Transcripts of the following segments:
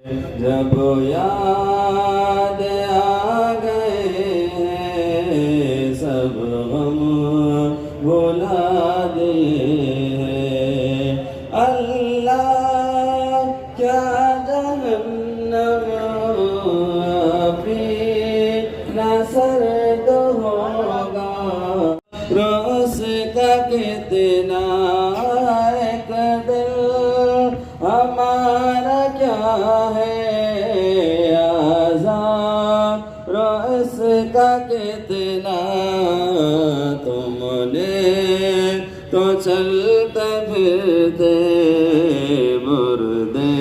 जब याद आ गए सब गम भुला दिए अल्लाह क्या जहन्नम भी न सर्द होगा रोज़ का कितना एक दिल हमारा क्या है आज़ाद रोज़ का कितना तुमने तो चलते फिरते मुर्दे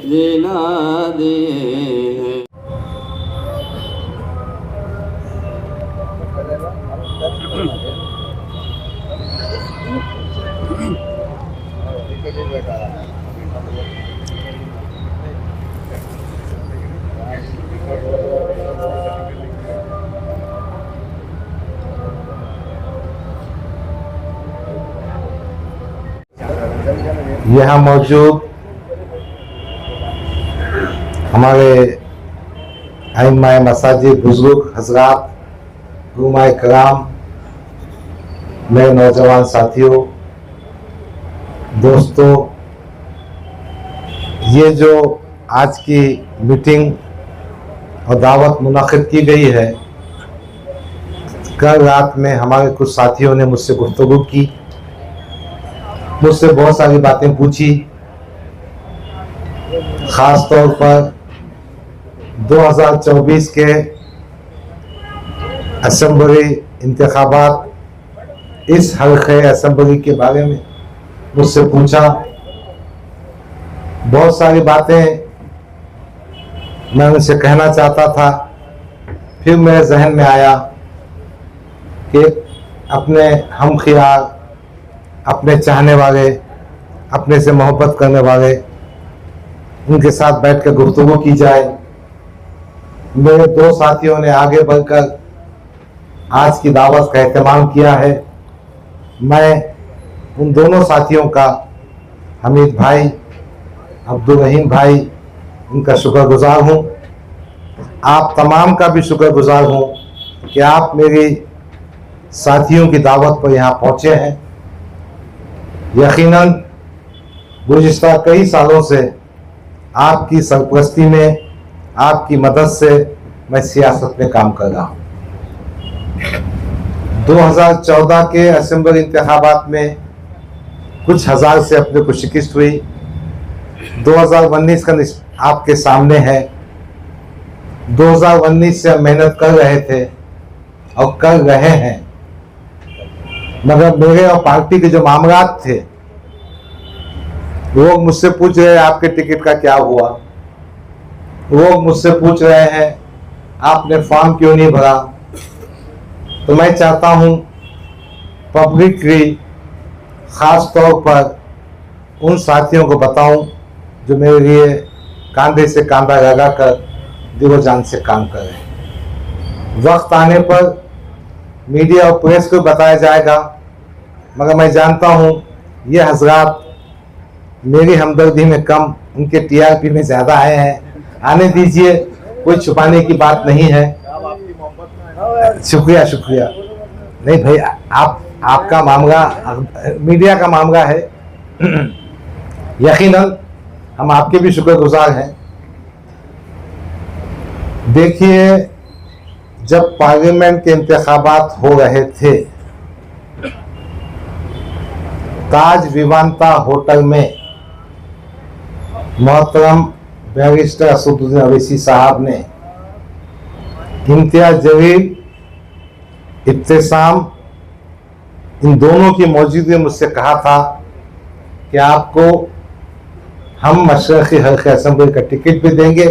जिला दिए। यहाँ मौजूद हमारे आइम्माए मसाजिद बुजुर्ग हजरात उलमाए कराम मेरे नौजवान साथियों दोस्तों, ये जो आज की मीटिंग और दावत मुनाकिद की गई है, कल रात में हमारे कुछ साथियों ने मुझसे गुफ्तगू की, मुझसे बहुत सारी बातें पूछी। ख़ास तौर पर 2024 के असम्बली इंतखाबात, इस हल्के असम्बली के बारे में मुझसे पूछा। बहुत सारी बातें मैं उनसे कहना चाहता था, फिर मेरे जहन में आया कि अपने हम ख्याल, अपने चाहने वाले, अपने से मोहब्बत करने वाले, उनके साथ बैठ कर गुफ्तगू की जाए। मेरे दो साथियों ने आगे बढ़कर आज की दावत का एहतमाम किया है। मैं उन दोनों साथियों का, हमीद भाई, अब्दुल रहीम भाई, उनका शुक्रगुजार हूँ। आप तमाम का भी शुक्रगुजार हूँ कि आप मेरी साथियों की दावत पर यहाँ पहुँचे हैं। यकीनन गुज़िश्ता कई सालों से आपकी सरपरस्ती में, आपकी मदद से मैं सियासत में काम कर रहा हूँ। 2014 के असेंबली इंतखाबात में कुछ हज़ार से अपने को शिकस्त हुई। 2019 का आपके सामने है। 2019 से हम मेहनत कर रहे थे और कर रहे हैं, मगर मेरे और पार्टी के जो मामलात थे, लोग मुझसे पूछ रहे हैं आपके टिकट का क्या हुआ, लोग मुझसे पूछ रहे हैं आपने फॉर्म क्यों नहीं भरा। तो मैं चाहता हूं पब्लिकली, ख़ास तौर पर उन साथियों को बताऊं जो मेरे लिए कंधे से कंधा लगाकर दिलो जान से काम कर रहे हैं। वक्त आने पर मीडिया और प्रेस को बताया जाएगा, मगर मैं जानता हूं ये हजरात मेरी हमदर्दी में कम, उनके टीआरपी में ज़्यादा आए हैं। आने दीजिए, कोई छुपाने की बात नहीं है। शुक्रिया शुक्रिया। नहीं भाई, आपका मामला मीडिया का मामला है। यकीनन हम आपके भी शुक्रगुजार हैं। देखिए, जब पार्लियामेंट के इंतखाबात हो रहे थे, ताज विवांता होटल में मोहतरम बैरिस्टर असदुद्दीन अवैसी साहब ने इम्तियाज जलील, इब्तिसाम, इन दोनों की मौजूदगी में मुझसे कहा था कि आपको हम मशरक़ी हल्के असेंबली का टिकट भी देंगे,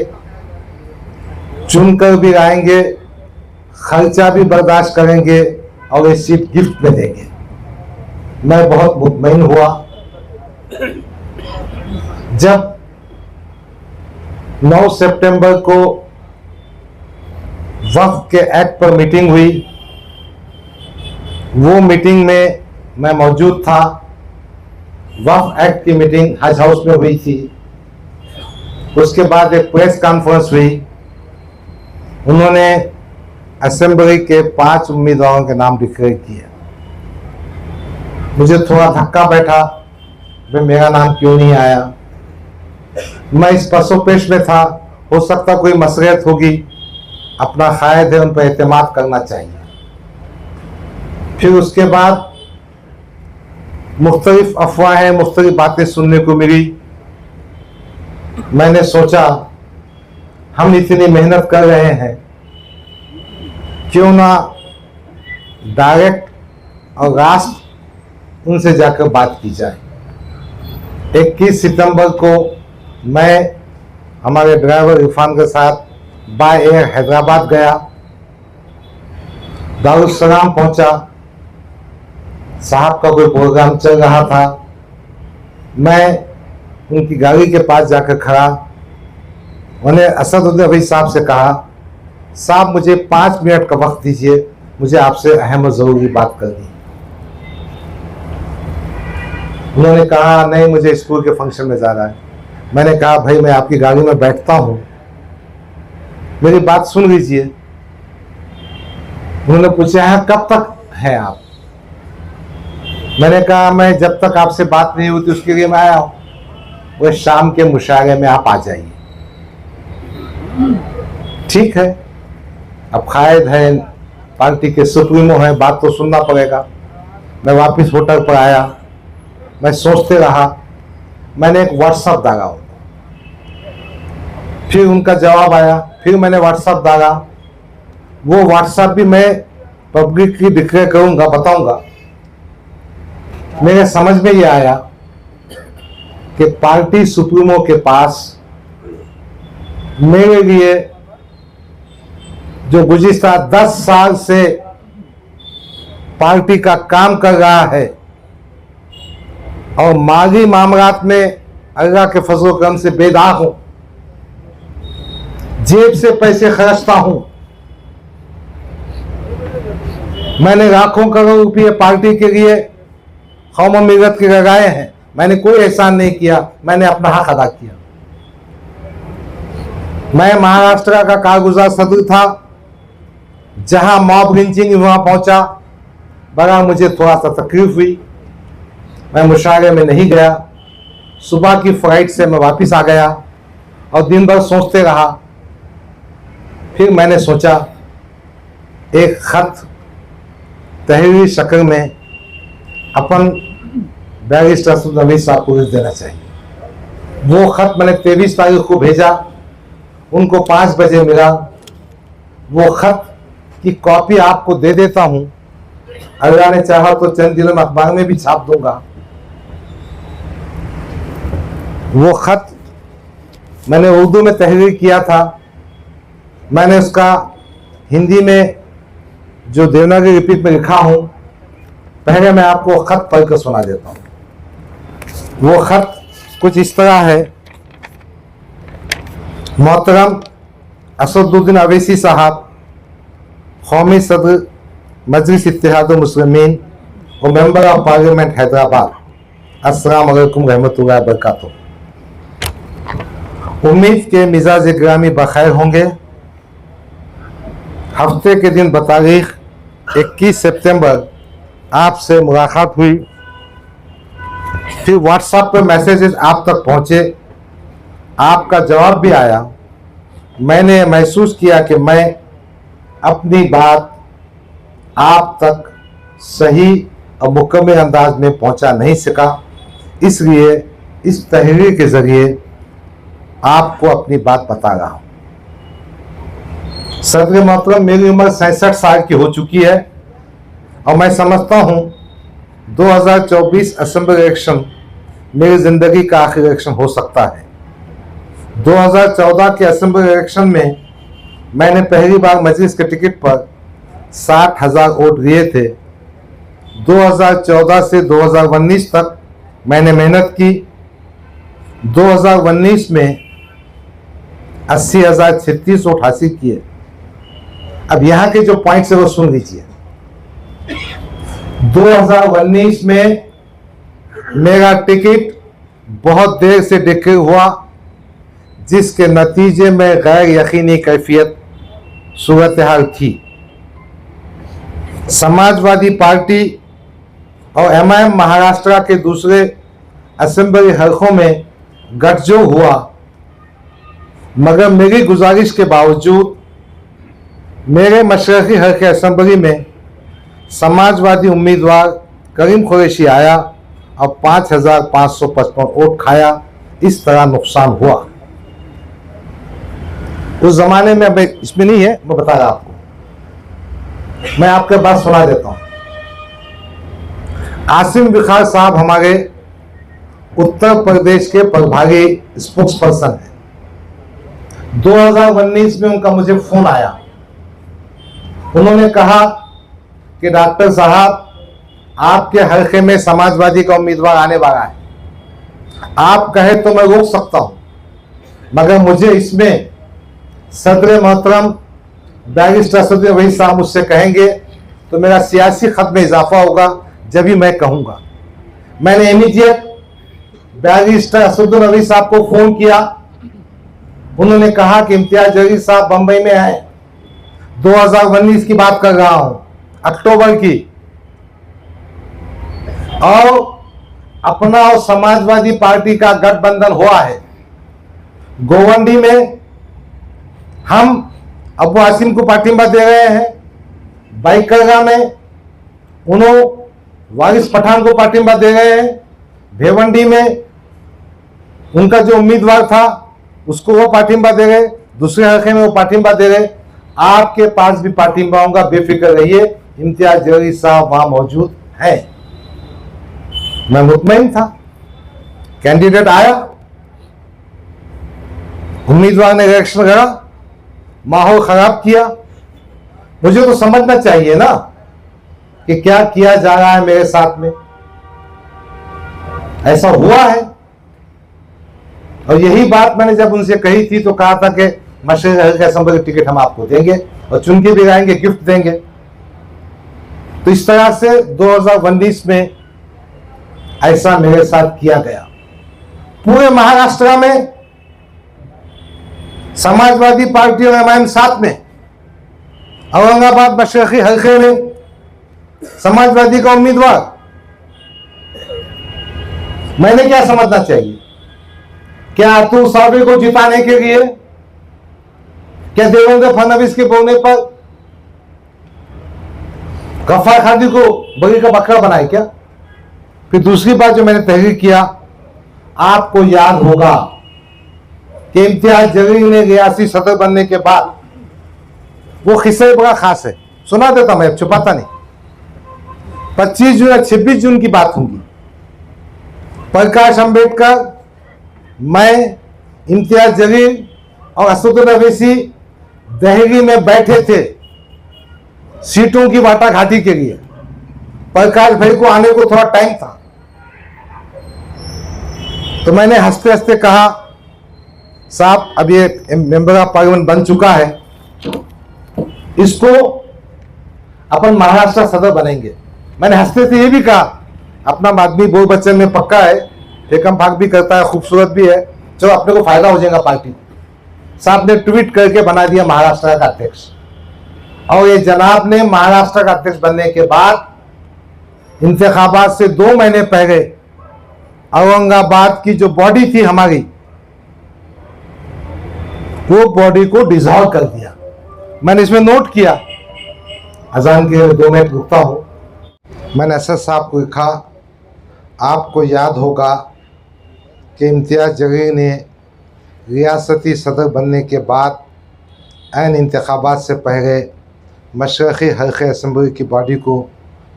चुनकर भी लाएंगे, खर्चा भी बर्दाश्त करेंगे और ये सीट गिफ्ट में देंगे। मैं बहुत मुतमईन हुआ। जब 9 सितंबर को वक्फ के एक्ट पर मीटिंग हुई, वो मीटिंग में मैं मौजूद था। वक्फ एक्ट की मीटिंग हज हाउस में हुई थी। उसके बाद एक प्रेस कॉन्फ्रेंस हुई। उन्होंने असेंबली के 5 उम्मीदवारों के नाम डिक्लेयर किए। मुझे थोड़ा धक्का बैठा, भाई मेरा नाम क्यों नहीं आया। मैं इस पसोपेश में था, हो सकता कोई मसलहत होगी, अपना कायद है, उन पर एतमाद करना चाहिए। फिर उसके बाद मुख्तलिफ अफवाहें, मुख्तलिफ बातें सुनने को मिली। मैंने सोचा हम इतनी मेहनत कर रहे हैं, क्यों ना डायरेक्ट और रास्ते उनसे जाकर बात की जाए। 21 सितंबर को मैं हमारे ड्राइवर इरफान के साथ बाय एयर हैदराबाद गया, दारुस्सलाम पहुंचा। साहब का कोई प्रोग्राम चल रहा था। मैं उनकी गाड़ी के पास जाकर खड़ा, उन्हें असदुद्दीन अभी साहब से कहा, साहब मुझे 5 मिनट का वक्त दीजिए, मुझे आपसे अहम और ज़रूरी बात करनी। उन्होंने कहा नहीं, मुझे स्कूल के फंक्शन में जाना है। मैंने कहा भाई मैं आपकी गाड़ी में बैठता हूँ, मेरी बात सुन लीजिए। उन्होंने पूछा है कब तक हैं आप। मैंने कहा मैं जब तक आपसे बात नहीं होती उसके लिए मैं आया हूँ, वह शाम के मुशायरे में आप आ जाइए। ठीक है, अब कायद है, पार्टी के सुप्रीमो हैं, बात तो सुनना पड़ेगा। मैं वापस होटल पर आया, मैं सोचते रहा। मैंने एक व्हाट्सएप डाला, फिर उनका जवाब आया, फिर मैंने व्हाट्सएप डाला। वो व्हाट्सएप भी मैं पब्लिकली डिक्लेयर करूंगा, बताऊंगा। मेरे समझ में ये आया कि पार्टी सुप्रीमो के पास मेरे लिए जो गुज़िश्ता 10 साल से पार्टी का काम कर रहा है और माली मामलात में अल्लाह के फजल करम से बेदाग हूं, जेब से पैसे खर्चता हूं। मैंने लाखों करोड़ रुपये पार्टी के लिए कौम मिलत के लगाए हैं। मैंने कोई एहसान नहीं किया, मैंने अपना हक अदा किया। मैं महाराष्ट्र का कारगुजार सदर था, जहां मॉब लिंचिंग वहां पहुंचा, बड़ा मुझे थोड़ा सा तकलीफ हुई। मैं मुशायरे में नहीं गया। सुबह की फ्लाइट से मैं वापस आ गया और दिन भर सोचते रहा। फिर मैंने सोचा एक खत तहरीरी शक्ल में अपन बैरिस्टर असद नबी साहब को देना चाहिए। वो खत मैंने 23 तारीख को भेजा, उनको 5 बजे मिला। वो खत की कॉपी आपको दे देता हूं, अल्लाह ने चाहा तो चंद दिनों में अखबार में भी छाप दूंगा। वो खत मैंने उर्दू में तहरीर किया था। मैंने उसका हिंदी में जो देवनागरी लिपि में लिखा हूं, पहले मैं आपको खत पढ़कर सुना देता हूं। वो खत कुछ इस तरह है। मोहतरम असदुद्दीन अवैसी साहब, कौमी सदर मजलिस इत्तेहादुल मुस्लिमीन और मेंबर ऑफ पार्लियामेंट हैदराबाद, अस्सलाम वालेकुम रहमतुल्लाहि व बरकातुहू। उम्मीद के मिजाज ग्रामी बखैर होंगे। हफ्ते के दिन बतारीख 21 सितंबर आपसे मुलाकात हुई, फिर व्हाट्सएप पर मैसेजेस आप तक पहुंचे, आपका जवाब भी आया। मैंने महसूस किया कि मैं अपनी बात आप तक सही और मुकम्मल अंदाज में पहुंचा नहीं सका, इसलिए इस तहरीर के जरिए आपको अपनी बात बता रहा हूं। सदर मोहतरम, मेरी उम्र 67 साल की हो चुकी है और मैं समझता हूं 2024 असेंबली इलेक्शन मेरी जिंदगी का आखिरी इलेक्शन हो सकता है। 2014 के असेंबली इलेक्शन में मैंने पहली बार मजलिस के टिकट पर 60,000 वोट दिए थे। 2014 से 2019 तक मैंने मेहनत की। 2019 में 80,036 वोट हासिल किए। अब यहाँ के जो पॉइंट्स है वो सुन लीजिए। 2019 में मेरा टिकट बहुत देर से डिक्लेयर हुआ, जिसके नतीजे में गैर यकीनी कैफियत सूरत हाल थी। समाजवादी पार्टी और एमआईएम महाराष्ट्र के दूसरे असेंबली हलकों में गठजोड़ हुआ, मगर मेरी गुजारिश के बावजूद मेरे मशरक़ी हल्के असेंबली में समाजवादी उम्मीदवार करीम कुरैशी आया और 5,555 वोट खाया। इस तरह नुकसान हुआ। उस जमाने में, अब इसमें नहीं है, मैं बता रहा आपको, मैं आपके बात सुना देता हूं। आसिम विखार साहब हमारे उत्तर प्रदेश के प्रभारी स्पोक्स पर्सन हैं। 2019 में उनका मुझे फोन आया। उन्होंने कहा कि डॉक्टर साहब, आपके हल्के में समाजवादी का उम्मीदवार आने वाला है, आप कहे तो मैं रोक सकता हूं, मगर मुझे इसमें सदर मोहतरम बैरिस्टर असदुद्दीन ओवैसी साहब मुझसे कहेंगे तो मेरा सियासी खत में इजाफा होगा, जब भी मैं कहूंगा। मैंने इमीडिएट बैरिस्टर असदुद्दीन ओवैसी साहब को फोन किया। उन्होंने कहा कि इम्तियाज जलील साहब बंबई में हैं, 2019 की बात कर रहा हूं, अक्टूबर की, और अपना और समाजवादी पार्टी का गठबंधन हुआ है। गोवंडी में हम अबू आसिम को पार्टिंबा दे रहे हैं, बाइकरगा में वारिस पठान को पार्टिंबा दे रहे हैं, भेवंडी में उनका जो उम्मीदवार था उसको वो पार्टिंबा दे रहे, दूसरे हल्के में वो पार्टिंबा दे रहे। आपके पास भी पार्टिंबा होगा, बेफिक्र रहिए, इम्तियाज जलील साहब वहां मौजूद हैं। मैं मुतमईन था। कैंडिडेट आया, उम्मीदवार ने इलेक्शन लड़ा, माहौल खराब किया। मुझे तो समझना चाहिए ना कि क्या किया जा रहा है मेरे साथ में। ऐसा हुआ है, और यही बात मैंने जब उनसे कही थी तो कहा था कि मशरक़ी हल्के असेंबली टिकट हम आपको देंगे और चुन के भी आएंगे, गिफ्ट देंगे। तो इस तरह से 2019 में ऐसा मेरे साथ किया गया। पूरे महाराष्ट्र में समाजवादी पार्टी और एमआईएम साथ में, औरंगाबाद मशरक़ी हल्के में समाजवादी का उम्मीदवार। मैंने क्या समझना चाहिए? क्या अतुल सावे को जिताने के लिए, क्या देवेंद्र फडणवीस के बोलने पर गफ्फार खादी को बगी का बकरा बनाए क्या? फिर दूसरी बात जो मैंने तहरीर किया, आपको याद होगा कि इम्तियाज जलील ने रियासी सदर बनने के बाद, वो किस्सा बड़ा खास है, सुना देता मैं, छुपाता नहीं। 25 जून या 26 जून की बात होगी। प्रकाश अंबेडकर, मैं, इम्तियाज जलील और असदुद्दीन ओवैसी दिल्ली में बैठे थे सीटों की वाटाघाटी के लिए। प्रकाश भाई को आने को थोड़ा टाइम था, तो मैंने हंसते हंसते कहा, साहब अब ये मेंबर ऑफ पार्लियामेंट बन चुका है, इसको अपन महाराष्ट्र सदर बनेंगे। मैंने हंसते थे ये भी कहा, अपना आदमी बोल बच्चन में पक्का है, फेकम फाक भी करता है, खूबसूरत भी है, चलो अपने को फायदा हो जाएगा पार्टी को। साहब ने ट्वीट करके बना दिया महाराष्ट्र का अध्यक्ष, और ये जनाब ने महाराष्ट्र का अध्यक्ष बनने के बाद इंतखाबात से 2 महीने पहले औरंगाबाद की जो बॉडी थी हमारी, वो बॉडी को डिसॉल्व कर दिया। मैंने इसमें नोट किया, अजान के 2 मिनट रुकता हूं। मैंने असद साहब को लिखा, आपको याद होगा कि इम्तियाज जलील ने रियासती सदर बनने के बाद ऐन इंतखाबात से पहले मशरक़ी हल्के असेंबली की बॉडी को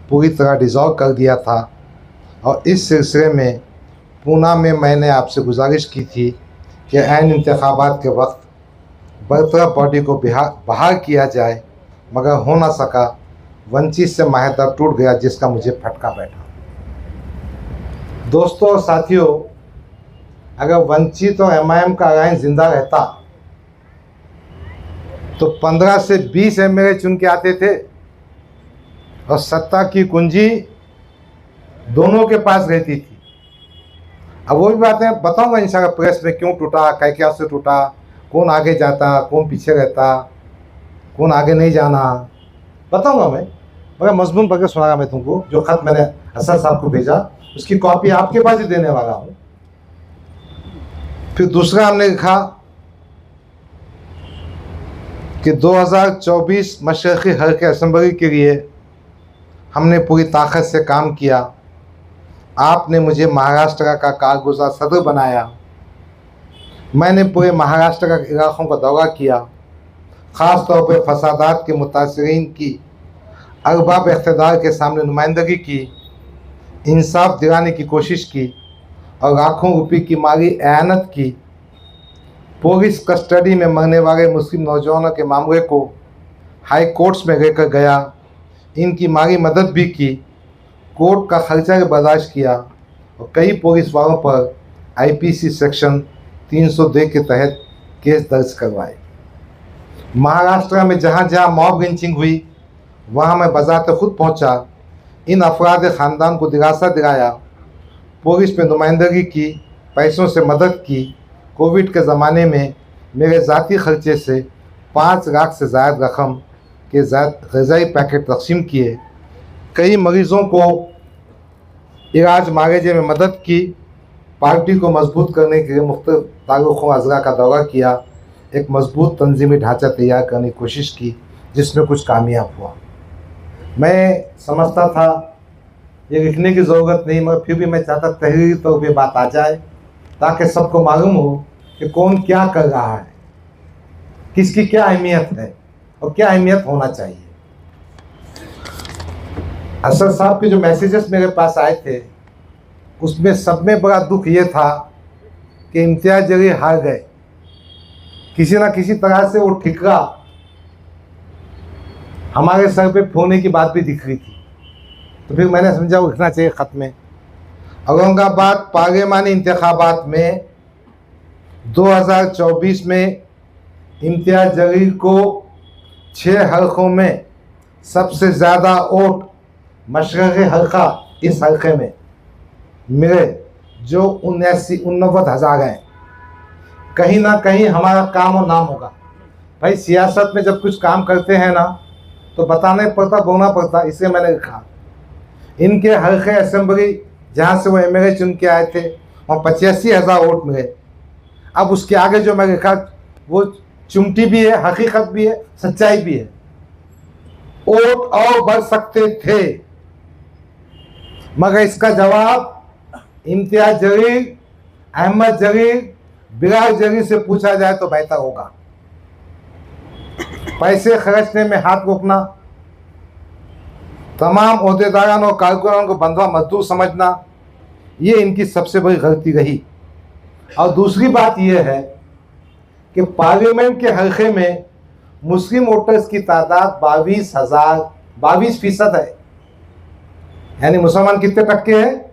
पूरी तरह डिसॉल्व कर दिया था, और इस सिलसिले में पूना में मैंने आपसे गुजारिश की थी कि ऐन इंतखाबात के वक्त बरतरफ बॉडी को बहाल किया जाए, मगर हो ना सका। वंचित से माहदा टूट गया, जिसका मुझे फटका बैठा। दोस्तों और साथियों, अगर वंचित और एमआईएम का अलायंस जिंदा रहता तो 15 से 20 एमएलए चुन के आते थे, और सत्ता की कुंजी दोनों के पास रहती थी। अब वो भी बातें बताऊंगा इंशाल्लाह प्रेस में, क्यों टूटा, क्या से टूटा, कौन आगे जाता, कौन पीछे रहता, कौन आगे नहीं जाना, बताऊंगा मैं। मगर मजमून पढ़ के सुनागा मैं तुमको। जो खत मैंने असद साहब को भेजा उसकी कॉपी आपके पास ही देने वाला हूँ। फिर दूसरा हमने लिखा कि 2024 मशरक़ी हल्के असम्बली के लिए हमने पूरी ताकत से काम किया। आपने मुझे महाराष्ट्र का कारगुजार सदर बनाया। मैंने पूरे महाराष्ट्र के इलाकों का दौरा किया, ख़ास तौर पर फसादात के मुतासरीन की अरबाब इक़्तिदार के सामने नुमाइंदगी की, इंसाफ दिलाने की कोशिश की और लाखों रुपये की माली एयानत की। पुलिस कस्टडी में मरने वाले मुस्लिम नौजवानों के मामले को हाई कोर्ट्स में लेकर गया, इनकी माली मदद भी की, कोर्ट का खर्चा भी बर्दाश्त किया और कई पुलिस वालों पर आईपीसी सेक्शन 302 के तहत केस दर्ज करवाए। महाराष्ट्र में जहाँ जहाँ मॉब लिंचिंग हुई वहाँ मैं बज़ाते खुद पहुँचा, इन अफराद ख़ानदान को दिलासा दिलाया, पुलिस में नुमाइंदगी की, पैसों से मदद की। कोविड के ज़माने में मेरे ज़ाती खर्चे से 5 लाख से ज़्यादा रकम के ग़िज़ाई पैकेट तक़सीम किए। कई मरीज़ों को इलाज मांगे में मदद की। पार्टी को मजबूत करने के लिए मुख्तलिफ ताल्लुक़ों अज़ला का दौरा किया, एक मजबूत तंजीमी ढांचा तैयार करने की कोशिश की जिसमें कुछ कामयाब हुआ। मैं समझता था ये लिखने की ज़रूरत नहीं, मगर फिर भी मैं चाहता तहरीरी तौर पे बात आ जाए ताकि सबको मालूम हो कि कौन क्या कर रहा है, किसकी क्या अहमियत है और क्या अहमियत होना चाहिए। असद साहब के जो मैसेजेस मेरे पास आए थे उसमें सब में बड़ा दुख ये था कि इम्तियाज़ जलील हार गए। किसी ना किसी तरह से वो ठिकरा हमारे सर पे फोड़ने की बात भी दिख रही थी। तो फिर मैंने समझा वो लिखना चाहिए ख़त में। औरंगाबाद पार्लिमानी इंतखाबात में 2024 में इम्तियाज़ जलील को 6 हलकों में सबसे ज़्यादा वोट मशरक़ी हल्का इस हल्के में मिले जो 89,000 हैं। कहीं ना कहीं हमारा काम और नाम होगा। भाई सियासत में जब कुछ काम करते हैं ना तो बताना ही पड़ता, बोलना पड़ता। इसलिए मैंने लिखा इनके हल्के असेंबली जहाँ से वो एमएलए चुन के आए थे वहाँ 85,000 वोट मिले। अब उसके आगे जो मैं लिखा वो चुमटी भी है, हकीकत भी है, सच्चाई भी है। वोट और बढ़ सकते थे मगर इसका जवाब इम्तियाज़ जलील, अहमद जलील, बिलाल जलील से पूछा जाए तो बेहतर होगा। पैसे खर्चने में हाथ रोकना, तमाम ओहदेदारान और कारकुनान को बंधुआ मजदूर समझना, ये इनकी सबसे बड़ी गलती रही। और दूसरी बात यह है कि पार्लियामेंट के हल्के में मुस्लिम वोटर्स की तादाद 22% है। यानी मुसलमान कितने टक्के हैं?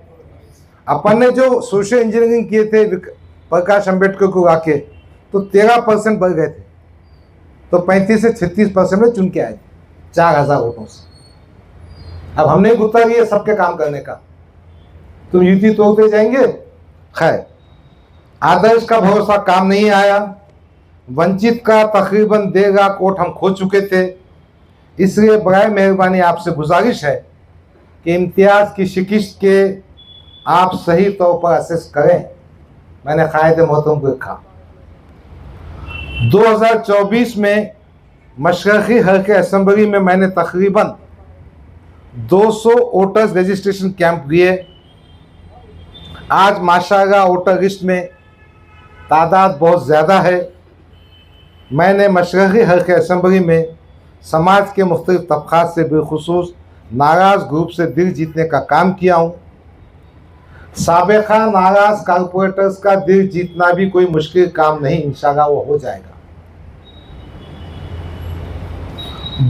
अपन ने जो सोशल इंजीनियरिंग किए थे प्रकाश अम्बेडकर को आके तो 13% बढ़ गए थे, तो 35 से 36% में चुन के आए थे 4,000 वोटों से। अब हमने गुत्ता लिया सबके काम करने का, तुम युति तोड़ते जाएंगे। खैर, आदर्श का भरोसा काम नहीं आया। वंचित का तकरीबन 1.5 लाख वोट हम खो चुके थे। इसलिए बराए मेहरबानी आपसे गुजारिश है कि इम्तियाज़ की शिकस्त के आप सही तौर पर असेस करें। मैंने कायदे मोहतरम को लिखा 2024 में मशरक़ी हल्के असेंबली में मैंने तकरीबन 200 वोटर्स रजिस्ट्रेशन कैंप लिए। आज माशाअल्लाह वोटर लिस्ट में तादाद बहुत ज़्यादा है। मैंने मशरक़ी हल्के असेंबली में समाज के मुख्तलिफ तबक़ात से बिलखुसूस नाराज़ ग्रुप से दिल जीतने का काम किया हूँ। साबिक़ा नाराज़ कारपोरेटर्स का दिल जीतना भी कोई मुश्किल काम नहीं, इंशाअल्लाह वो हो जाएगा।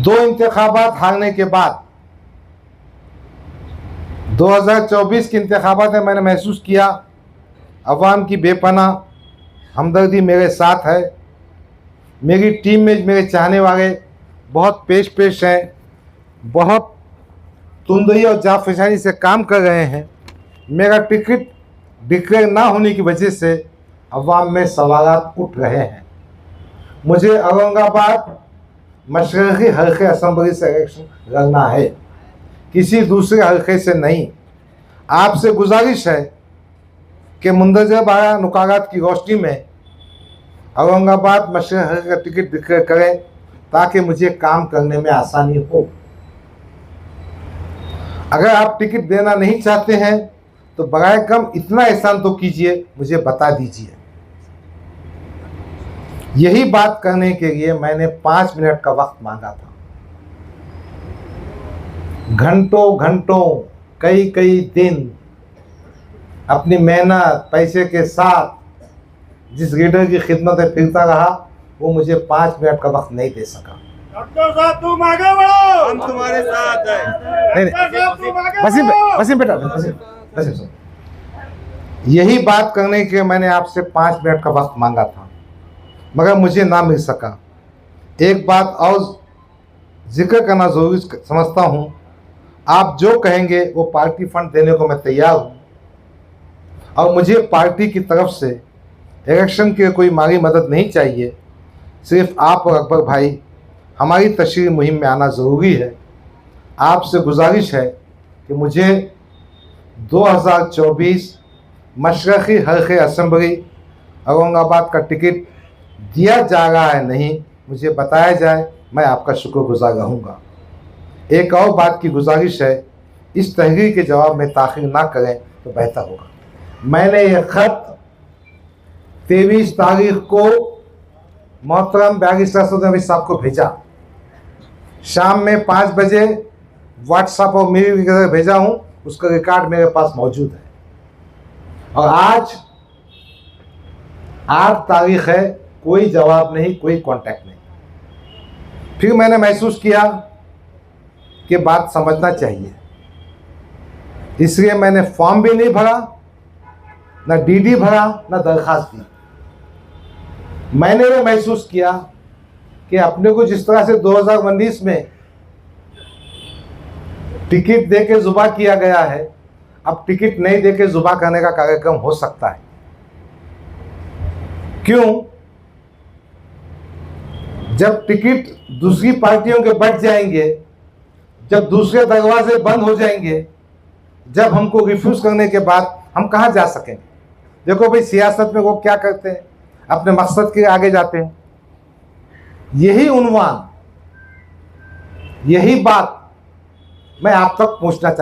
2 इंतखाबात हारने के बाद 2024 के इंतखाबात में मैंने महसूस किया अवाम की बेपनाह हमदर्दी मेरे साथ है। मेरी टीम में मेरे चाहने वाले बहुत पेश हैं, बहुत तुंदई और जाफिशानी से काम कर रहे हैं। मेरा टिकट डिक्लेयर ना होने की वजह से अवाम में सवालात उठ रहे हैं। मुझे औरंगाबाद मशरक़ी हल्के असम्बली से इलेक्शन लड़ना है, किसी दूसरे हल्के से नहीं। आपसे गुजारिश है कि मुंदरजा बारह नुकारात की रोशनी में औरंगाबाद मशरक़ी हल्के का टिकट डिक्लेयर करें ताकि मुझे काम करने में आसानी हो। अगर आप टिकट देना नहीं चाहते हैं तो बराए कम इतना एहसान तो कीजिए, मुझे बता दीजिए। यही बात करने के लिए मैंने 5 मिनट का वक्त मांगा था। घंटों घंटों कई कई दिन अपनी मेहनत पैसे के साथ जिस लीडर की खिदमत में फिरता रहा, वो मुझे 5 मिनट का वक्त नहीं दे सका। डॉक्टर साहब तुम आगे बढ़ो, हम तुम्हारे साथ हैं। वसीम बेटा, वसीम, यही बात करने के मैंने आपसे 5 मिनट का वक्त मांगा था, मगर मुझे ना मिल सका। एक बात और जिक्र करना ज़रूरी समझता हूँ, आप जो कहेंगे वो पार्टी फंड देने को मैं तैयार हूँ, और मुझे पार्टी की तरफ से इलेक्शन की कोई माली मदद नहीं चाहिए। सिर्फ आप और अकबर भाई हमारी तशरीह मुहिम में आना ज़रूरी है। आपसे गुजारिश है कि मुझे 2024 मशरक़ी हल्के असम्बली औरंगाबाद का टिकट दिया जा रहा है नहीं, मुझे बताया जाए, मैं आपका शुक्रगुजार रहूँगा। एक और बात की गुजारिश है, इस तहरीर के जवाब में ताख़ीर ना करें तो बेहतर होगा। मैंने ये ख़त 23 तारीख को मोहतरम बैरिस्टर असद नबी साहब को भेजा। शाम में 5 बजे व्हाट्सएप और मेल वगैरह भेजा हूँ, उसका रिकॉर्ड मेरे पास मौजूद है। और आज 8 तारीख है, कोई जवाब नहीं, कोई कांटेक्ट नहीं। फिर मैंने महसूस किया कि बात समझना चाहिए, इसलिए मैंने फॉर्म भी नहीं भरा, ना डीडी भरा, ना दरखास्त दी। मैंने ये महसूस किया कि अपने को जिस तरह से 2019 में टिकट दे के जुबा किया गया है, अब टिकट नहीं दे के जुबा करने का कार्यक्रम हो सकता है। क्यों? जब टिकट दूसरी पार्टियों के बढ़ जाएंगे, जब दूसरे दरवाजे बंद हो जाएंगे, जब हमको रिफ्यूज करने के बाद हम कहाँ जा सकेंगे? देखो भाई, सियासत में वो क्या करते हैं, अपने मकसद के आगे जाते हैं। यही उन्वान, यही बात मैं आप तक पहुंचाना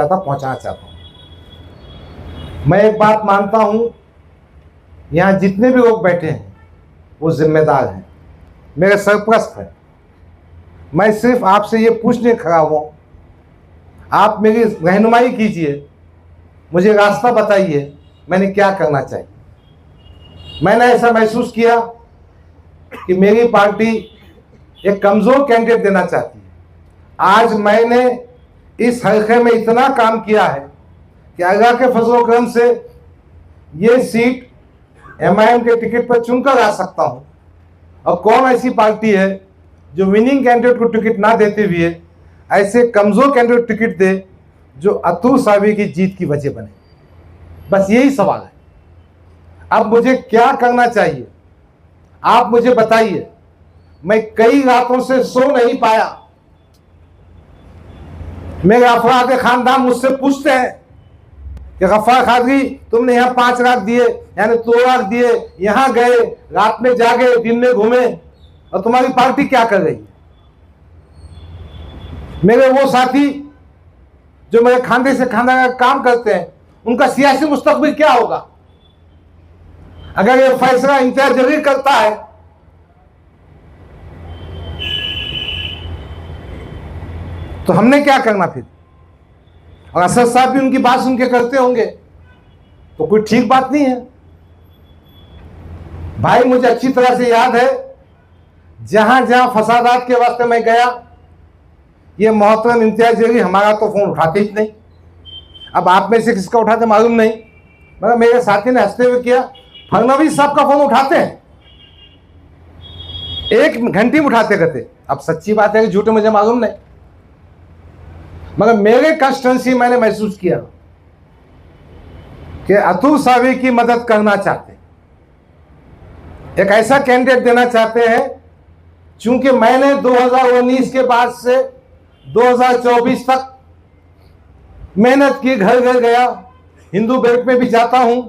चाहता हूं। मैं एक बात मानता हूं, यहां जितने भी लोग बैठे हैं वो जिम्मेदार हैं, मेरे सरप्रस्त हैं। मैं सिर्फ आपसे ये पूछने खड़ा हूं, आप मेरी रहनुमाई कीजिए, मुझे रास्ता बताइए, मैंने क्या करना चाहिए। मैंने ऐसा महसूस किया कि मेरी पार्टी एक कमज़ोर कैंडिडेट देना चाहती है। आज मैंने इस हल्के में इतना काम किया है कि अल्लाह के फजल करम से ये सीट MIM के टिकट पर चुनकर आ सकता हूँ। और कौन ऐसी पार्टी है जो विनिंग कैंडिडेट को टिकट ना देते हुए ऐसे कमज़ोर कैंडिडेट टिकट दे जो अतुल सावी की जीत की वजह बने? बस यही सवाल है। अब मुझे क्या करना चाहिए, आप मुझे बताइए। मैं कई रातों से सो नहीं पाया। मेरे अफराद खानदान मुझसे पूछते हैं कि गफ्फार कादरी, तुमने यहाँ 5 लाख दिए, यानी 2 लाख दिए, यहाँ गए, रात में जागे, दिन में घूमे, और तुम्हारी पार्टी क्या कर रही है? मेरे वो साथी जो मेरे खानदे से खानदान का काम करते हैं, उनका सियासी मुस्तकबिल क्या होगा अगर ये फैसला इम्तियाज जलील करता है? तो हमने क्या करना फिर? और असद साहब भी उनकी बात सुन के करते होंगे, तो कोई ठीक बात नहीं है। भाई, मुझे अच्छी तरह से याद है, जहां जहां फसादात के वास्ते मैं गया, ये मोहतरम इम्तियाज जलील हमारा तो फोन उठाते ही नहीं। अब आप में से किसका उठाते मालूम नहीं, मगर मेरे साथी ने हंसते हुए किया, फडणवीस साहब का फोन उठाते हैं, 1 घंटे में उठाते रहते। अब सच्ची बात है कि झूठे मुझे मालूम नहीं, मगर मेरे कंस्टिट्यूंसी मैंने महसूस किया कि अतुल सावी की मदद करना चाहते हैं, एक ऐसा कैंडिडेट देना चाहते हैं। चूंकि मैंने 2019 के बाद से 2024 तक मेहनत की, घर घर गया, हिंदू बेल्ट में भी जाता हूं,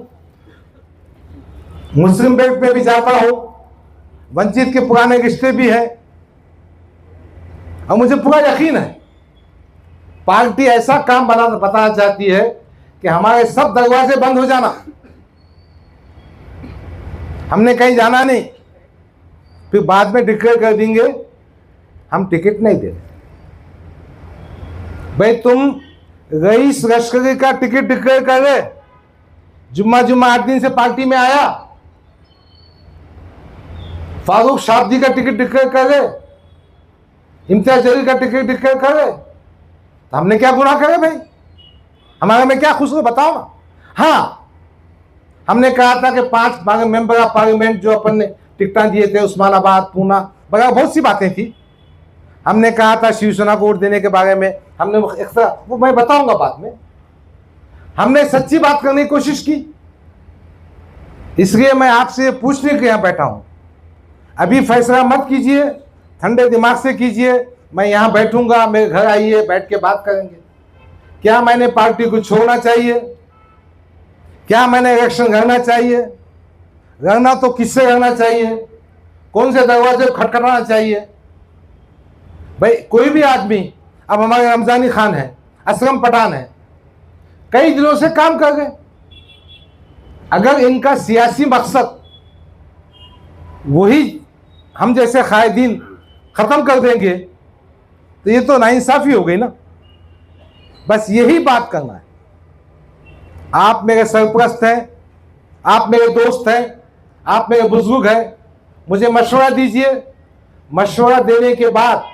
मुस्लिम बेल्ट में भी जाता हूं, वंचित के पुराने रिश्ते भी हैं, और मुझे पूरा यकीन है पार्टी ऐसा काम बताना चाहती है कि हमारे सब दरवाजे बंद हो जाना, हमने कहीं जाना नहीं, फिर बाद में डिक्लेयर कर देंगे हम टिकट नहीं दे। भाई तुम रईस लश्करी का टिकट डिक्लेयर कर रहे, जुम्मा 8 दिन से पार्टी में आया, फारूक शाब्दी का टिकट डिक्लेयर कर रहे, इम्तियाज जलील का टिकट डिक्लेयर कर रहे, तो हमने क्या गुनाह करे भाई? हमारे में क्या खुशबू बताओ ना। हाँ, हमने कहा था कि 5 मेंबर ऑफ पार्लियामेंट जो अपन ने टिकटा दिए थे, उस्मानाबाद, पूना वगैरह, बहुत सी बातें थी। हमने कहा था शिवसेना को वोट देने के बारे में, हमने वो मैं बताऊंगा बाद में। हमने सच्ची बात करने की कोशिश की, इसलिए मैं आपसे पूछने के यहां बैठा हूं। अभी फैसला मत कीजिए, ठंडे दिमाग से कीजिए। मैं यहां बैठूंगा, मेरे घर आइए, बैठ के बात करेंगे। क्या मैंने पार्टी को छोड़ना चाहिए? क्या मैंने इलेक्शन लड़ना चाहिए? लड़ना तो किससे लड़ना चाहिए? कौन से दरवाजे खटखटाना चाहिए? भाई कोई भी आदमी, अब हमारे रमजानी खान है, असलम पठान है, कई दिनों से काम कर रहे। अगर इनका सियासी मकसद वही हम जैसे कायदीन खत्म कर देंगे तो ये तो नाइंसाफी हो गई ना। बस यही बात करना है। आप मेरे सरपरस्त हैं, आप मेरे दोस्त हैं, आप मेरे बुजुर्ग हैं, मुझे मशवरा दीजिए। मशवरा देने के बाद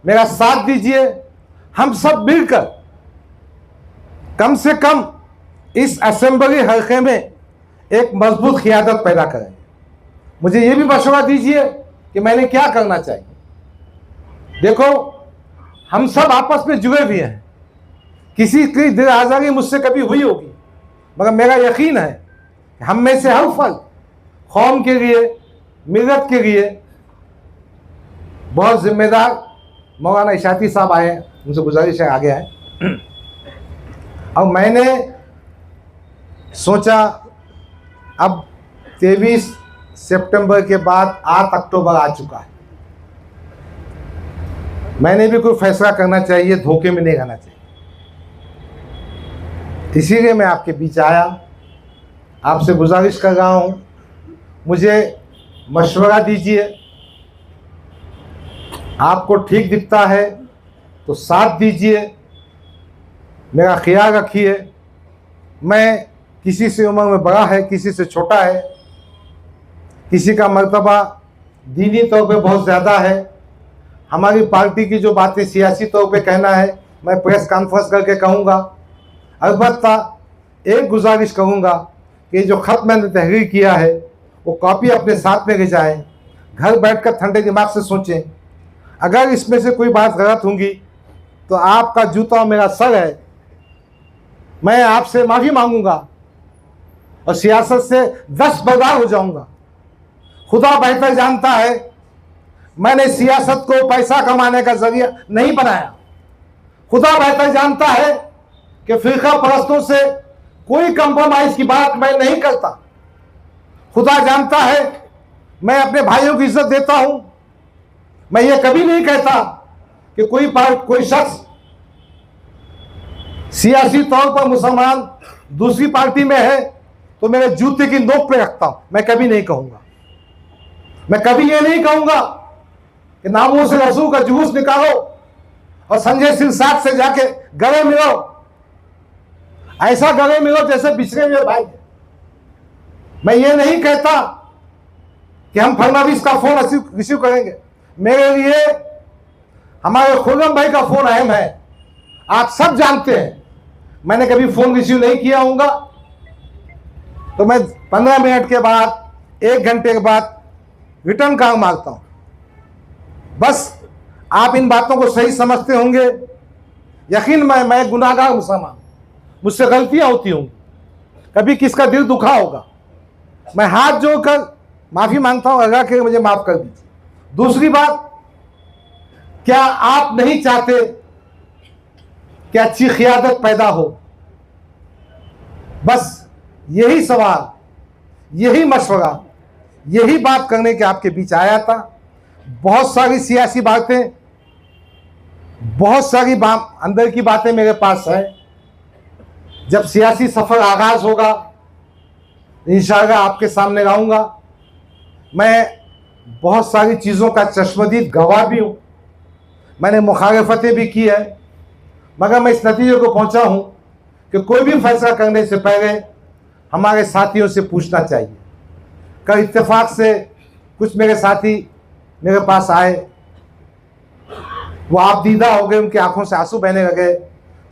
मेरा साथ दीजिए। हम सब मिलकर कम से कम इस असेंबली हल्के में एक मजबूत क़ियादत पैदा करेंगे। मुझे ये भी मशवरा दीजिए कि मैंने क्या करना चाहिए। देखो, हम सब आपस में जुड़े हुए हैं। किसी की दिल आज़ारी मुझसे कभी हुई होगी, मगर मेरा यकीन है हम में से हर फर्द कौम के लिए, मिलत के लिए बहुत जिम्मेदार। मौलाना इशाती साहब आए हैं, उनसे गुजारिश है आगे आए। और मैंने सोचा अब 23 सितंबर के बाद 8 अक्टूबर आ चुका है, मैंने भी कोई फैसला करना चाहिए, धोखे में नहीं रहना चाहिए। इसीलिए मैं आपके बीच आया, आपसे गुजारिश कर रहा हूँ, मुझे मशवरा दीजिए। आपको ठीक दिखता है तो साथ दीजिए, मेरा ख्याल रखिए। मैं किसी से उम्र में बड़ा है, किसी से छोटा है, किसी का मर्तबा दीनी तौर पे बहुत ज़्यादा है। हमारी पार्टी की जो बातें सियासी तौर पे कहना है, मैं प्रेस कॉन्फ्रेंस करके कहूँगा। अलबत्ता एक गुजारिश करूँगा कि जो ख़त मैंने तहरीर किया है वो कॉपी अपने साथ में ले जाएं, घर बैठकर ठंडे दिमाग से सोचें। अगर इसमें से कोई बात गलत होंगी तो आपका जूता मेरा सर है, मैं आपसे माफ़ी मांगूंगा और सियासत से दस्तबरदार हो जाऊंगा। खुदा बेहतर जानता है, मैंने सियासत को पैसा कमाने का जरिया नहीं बनाया। खुदा बेहतर जानता है कि फिरका परस्तों से कोई कंप्रोमाइज की बात मैं नहीं करता। खुदा जानता है मैं अपने भाइयों की इज्जत देता हूं। मैं ये कभी नहीं कहता कि कोई शख्स सियासी तौर पर मुसलमान दूसरी पार्टी में है तो मेरे जूते की नोक पे रखता हूं। मैं कभी नहीं कहूंगा। मैं कभी ये नहीं कहूंगा कि नामों से रसूल का जुलूस निकालो और संजय सिंह साथ से जाके गले मिलो, ऐसा गले मिलो जैसे बिछड़े हुए भाई। मैं ये नहीं कहता कि हम फडणवीस का फोन रिसीव करेंगे। मेरे लिए हमारे खुर्रम भाई का फोन अहम है। आप सब जानते हैं मैंने कभी फोन रिसीव नहीं किया होगा तो मैं 15 मिनट के बाद, 1 घंटे के बाद रिटर्न कॉल मारता हूं। बस आप इन बातों को सही समझते होंगे। यकीन मैं गुनाहगार मुसलमान, मुझसे गलतियां होती होंगी, कभी किसका दिल दुखा होगा। मैं हाथ जोड़कर माफी मांगता हूं, अल्लाह के मुझे माफ कर दीजिए। दूसरी बात, क्या आप नहीं चाहते कि अच्छी क़ियादत पैदा हो? बस यही सवाल, यही मशवरा, यही बात करने के आपके बीच आया था। बहुत सारी सियासी बातें, बहुत सारी अंदर की बातें मेरे पास है। जब सियासी सफ़र आगाज़ होगा इंशाअल्लाह आपके सामने लाऊंगा। मैं बहुत सारी चीज़ों का चश्मदीद गवाह भी हूँ, मैंने मुखालफतें भी की है, मगर मैं इस नतीजे को पहुँचा हूँ कि कोई भी फैसला करने से पहले हमारे साथियों से पूछना चाहिए। कल इत्तेफाक से कुछ मेरे साथी मेरे पास आए, वो आप दीदा हो गए, उनकी आंखों से आंसू बहने लगे।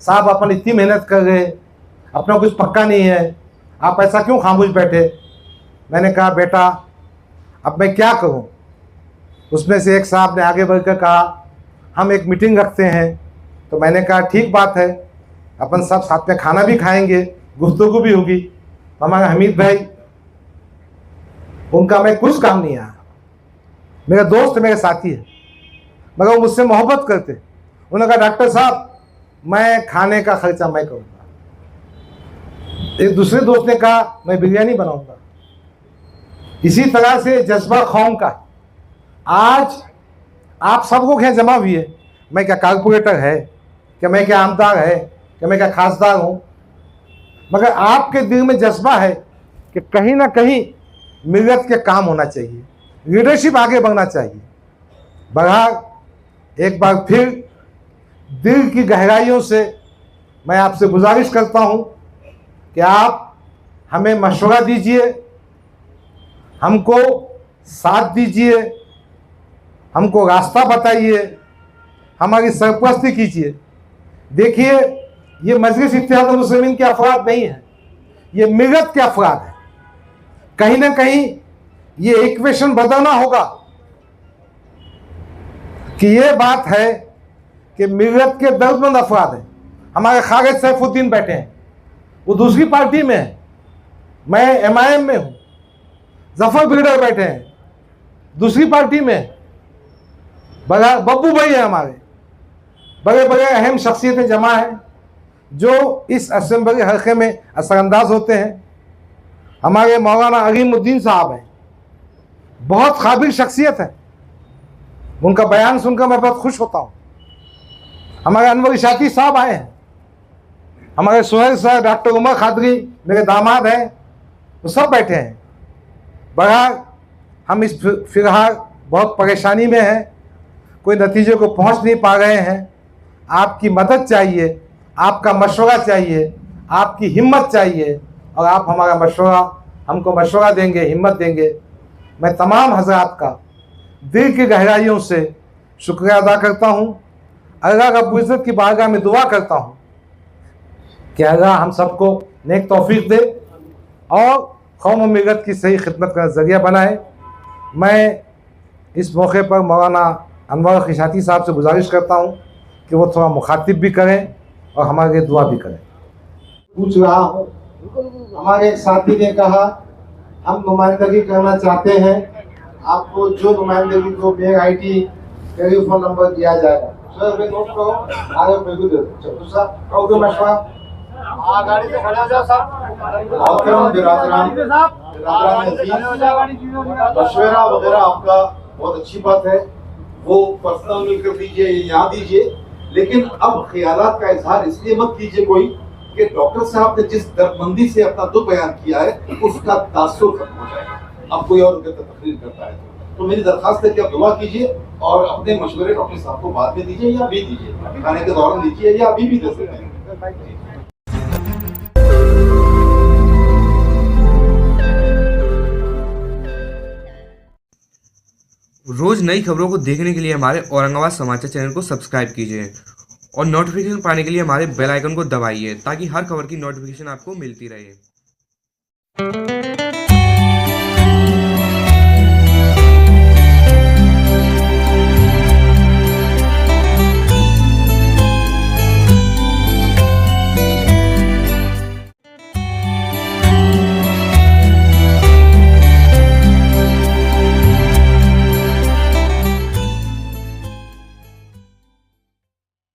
साहब अपन इतनी मेहनत कर रहे, अपना कुछ पक्का नहीं है, आप ऐसा क्यों खामोश बैठे? मैंने कहा बेटा अब मैं क्या करूं? उसमें से एक साहब ने आगे बढ़कर कहा हम एक मीटिंग रखते हैं। तो मैंने कहा ठीक बात है, अपन सब साथ में खाना भी खाएंगे, गुफ्तगू भी होगी। तो हमारे हमीद भाई, उनका मैं कुछ काम नहीं आया, मेरा दोस्त मेरे साथी है, मगर वो मुझसे मोहब्बत करते। उन्होंने कहा डॉक्टर साहब मैं खाने का खर्चा मैं करूँगा। एक दूसरे दोस्त ने कहा मैं बिरयानी बनाऊंगा। इसी तरह से जज्बा कौम का आज आप सब लोग हैं जमा हुए। मैं क्या कारपोरेटर है, क्या मैं क्या आमदार है, क्या मैं क्या खासदार हूँ, मगर आपके दिल में जज्बा है कि कहीं ना कहीं मिलत के काम होना चाहिए, लीडरशिप आगे बढ़ना चाहिए। बहरहाल एक बार फिर दिल की गहराइयों से मैं आपसे गुजारिश करता हूँ कि आप हमें मशवरा दीजिए, हमको साथ दीजिए, हमको रास्ता बताइए, हमारी सरपरस्ती कीजिए। देखिए ये मजलिस इत्तेहादुल मुस्लिमीन के अफराद नहीं है, ये मिलत के अफराद हैं। कहीं ना कहीं ये इक्वेशन बदलना होगा कि ये बात है कि मिलत के दर्दमंद अफराद हैं। हमारे खालिद सैफुद्दीन बैठे हैं, वो दूसरी पार्टी में है, मैं MIM में हूँ। जफर बिल्डर बैठे हैं, दूसरी पार्टी में। बब्बू भाई है, हमारे बड़े बड़े अहम शख्सियतें जमा हैं जो इस असेंबली हल्के में असरअंदाज होते हैं। हमारे मौलाना अलीमुद्दीन साहब हैं, बहुत काबिल शख्सियत है, उनका बयान सुनकर मैं बहुत खुश होता हूँ। हमारे अनवर इशाती साहब आए हैं, हमारे सुहेल साहब, डॉक्टर उमर खादरी मेरे दामाद हैं, वो सब बैठे हैं। बहरहाल हम इस फिलहाल बहुत परेशानी में हैं, कोई नतीजे को पहुंच नहीं पा रहे हैं। आपकी मदद चाहिए, आपका मशवरा चाहिए, आपकी हिम्मत चाहिए, और आप हमारा मशवरा, हमको मशवरा देंगे, हिम्मत देंगे। मैं तमाम हजरात का दिल की गहराइयों से शुक्रिया अदा करता हूँ। अल्लाह रब्बुल इज़्ज़त की बारगाह में दुआ करता हूँ कि अल्लाह हम सबको नेक तौफीक दे और कौम और मिलत की सही खिदमत का ज़रिया बनाए। मैं इस मौके पर मौलाना अनवर इशाती साहब से गुजारिश करता हूँ कि वो थोड़ा मुखातिब भी करें और हमारे लिए दुआ भी करें। पूछ रहा हूँ, हमारे एक साथी ने कहा हम नुमाइंदगी करना चाहते हैं, आपको जो नुमाइंदगी को मेल ID टेलीफोन नंबर दिया जाएगा। सर मैं नोट करो, आगे मैं भी दे दूँ। दूसरा कहो तो मशवरा गाड़ी से खड़े हो जाओ साहब। मशवरा वगैरह आपका बहुत अच्छी बात है, वो पर्सनल मिलकर दीजिए, यहाँ दीजिए, लेकिन अब ख्यालात का इजहार इसलिए मत कीजिए कोई कि डॉक्टर साहब ने जिस दर्दमंदी से अपना दुख बयान किया है उसका तासुर खत्म हो जाएगा। अब कोई और उनके तकरीर करता है तो मेरी दरखास्त है कि आप दुआ कीजिए और अपने मशवरे डॉक्टर साहब को बाद में दीजिए या अभी दीजिए, खाने के दौरान दीजिए या अभी भी दे सकते हैं। रोज नई खबरों को देखने के लिए हमारे औरंगाबाद समाचार चैनल को सब्सक्राइब कीजिए और नोटिफिकेशन पाने के लिए हमारे बेल आइकन को दबाइए ताकि हर खबर की नोटिफिकेशन आपको मिलती रहे।